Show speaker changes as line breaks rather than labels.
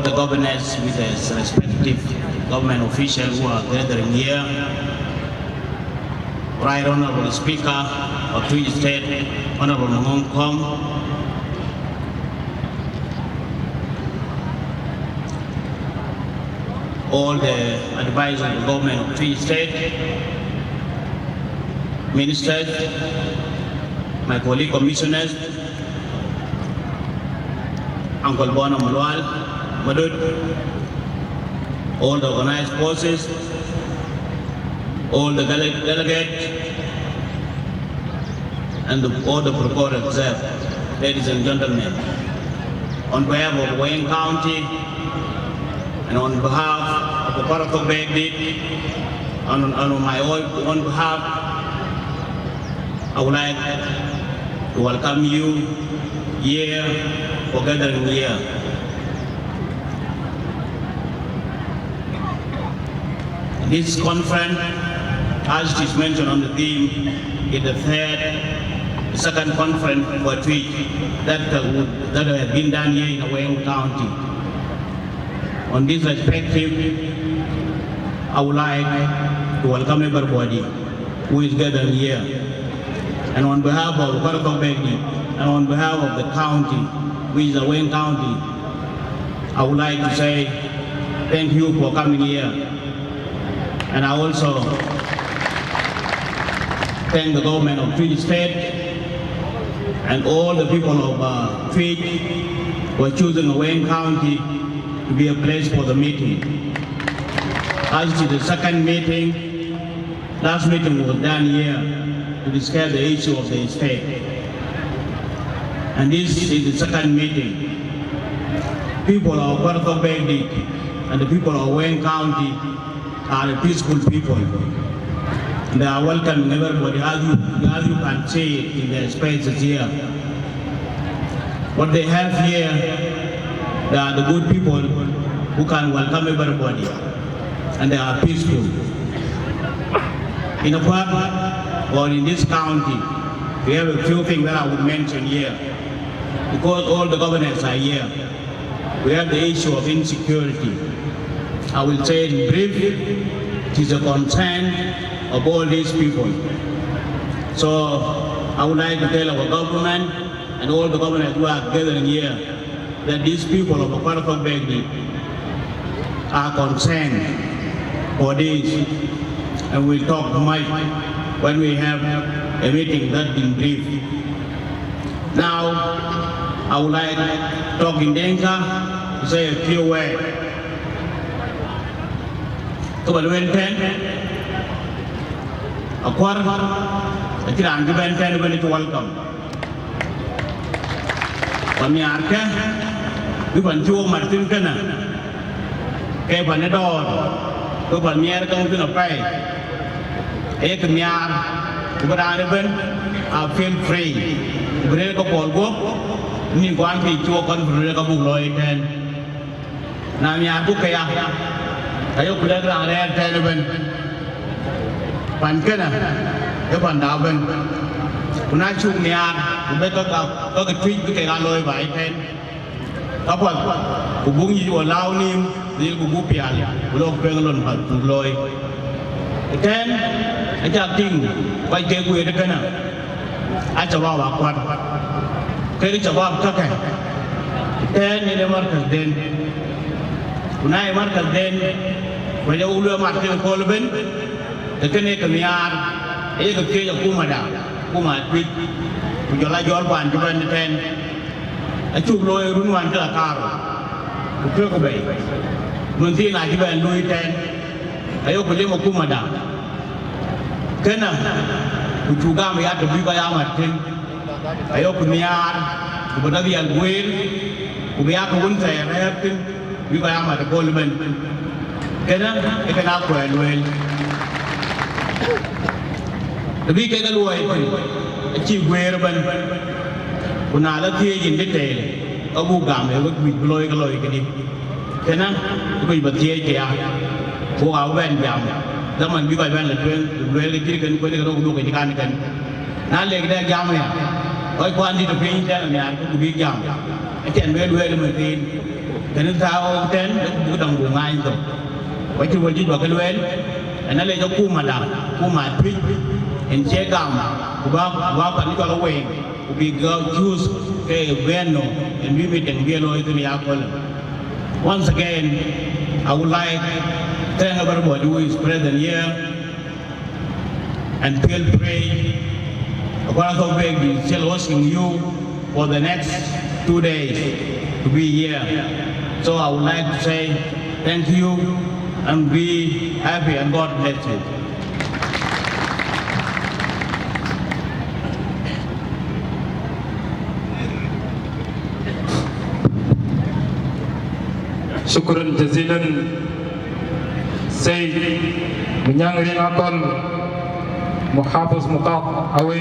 The governors with their respective government officials who are gathering here, Right Honorable Speaker of Tweed State, Honorable Mangong Kong, all the advisors of the government of Tweed State, ministers, my colleague commissioners, Uncle Bono Malwal, Madud, all the organized forces, all the delegates, and all the protocol observed. Ladies and gentlemen, on behalf of Wayne County and on behalf of the Paratok Baghdad, on my own behalf, I would like to welcome you here for gathering here. This conference, as it is mentioned on the theme, is the second conference for Tweed that has been done here in Wayne County. On this perspective, I would like to welcome everybody who is gathered here. And on behalf of Paratok Baghdad and on behalf of the county, which is Wayne County, I would like to say thank you for coming here. And I also thank the government of Tweed State and all the people of Tweed for choosing Wayne County to be a place for the meeting. As to the second meeting, last meeting was done here to discuss the issue of the state. And this is the second meeting. People of Paratok Baghdad and the people of Wayne County are peaceful people. They are welcoming everybody, as you can see in their spaces here. What they have here, they are the good people who can welcome everybody, and they are peaceful. In a part, or in this county, we have a few things that I would mention here. Because all the governors are here, we have the issue of insecurity. I will say in brief, it is a concern of all these people. So I would like to tell our government and all the governors who are gathering here that these people of Paratok Baghdad are concerned for this, and we'll talk much when we have a meeting that in brief. Now, I would like to talk in Denka to say a few words. To Balwenten, a quarter, a kiran to Benten, when it welcome. Pamiarka, we want to Martin Kana, Kepanador, to Pamiarka to the pay. Ekamiar, Ubaraban, I feel free. Break up all work, Ninguanti to a conference of Lloyd and Namia Bukaya. Ayo kuda kerang raya televen, pankena, ya pandaven, kuna chung niar, kubek kau ketweet tu kaya loi baik kan, apa, kubung jiwa lau ni, dia kubu pial, bulog pengelon hal loi, kan, aja ting, baik dia gue dekana, aja bawa kuat, kiri jawab kakek, kan ini markas den, kuna markas den. When you will Martin Colvin, the Canadian yard, a cage of Kumada, Kuma, with your like your one to run the 10. I took lawyer Runwan to a car, to Kirk Bay. Muntin, I give and Louis 10. I opened him of Kumada. Kenna, which you got me at the Bigaya Martin. I opened the yard, but I will wait, we have to win there, Bigaya at the Colvin. Kena, ikan aku well. Tapi kita luai pun, achieve where ban, punala tiada in detail, abu gam, abu gloi kini. Kena, abu bertiada kaya, abu awan jam, zaman juga awan lepas, well kiri kan, kau kalau duduk ikan kan, nalek dah jam ya, kau kuan di tepi jalan ya, aku big jam, acian well metin. cái sao tên bữa đồng của ngay rồi vậy chứ vừa chỉ vào cái luyện anh nói lên cho cu mà đào cu mà phi in chế gam wa pani ko lawe we go choose ke veno and we meet and we to the apple. Once again I would like to thank everybody who is present here and feel free. Guanacobeg is still hosting you for the next 2 days to be here. So I would like to say thank you and be happy and God bless you.
شكرا جزيلا سيد من يانغري محافظ مطاق أوي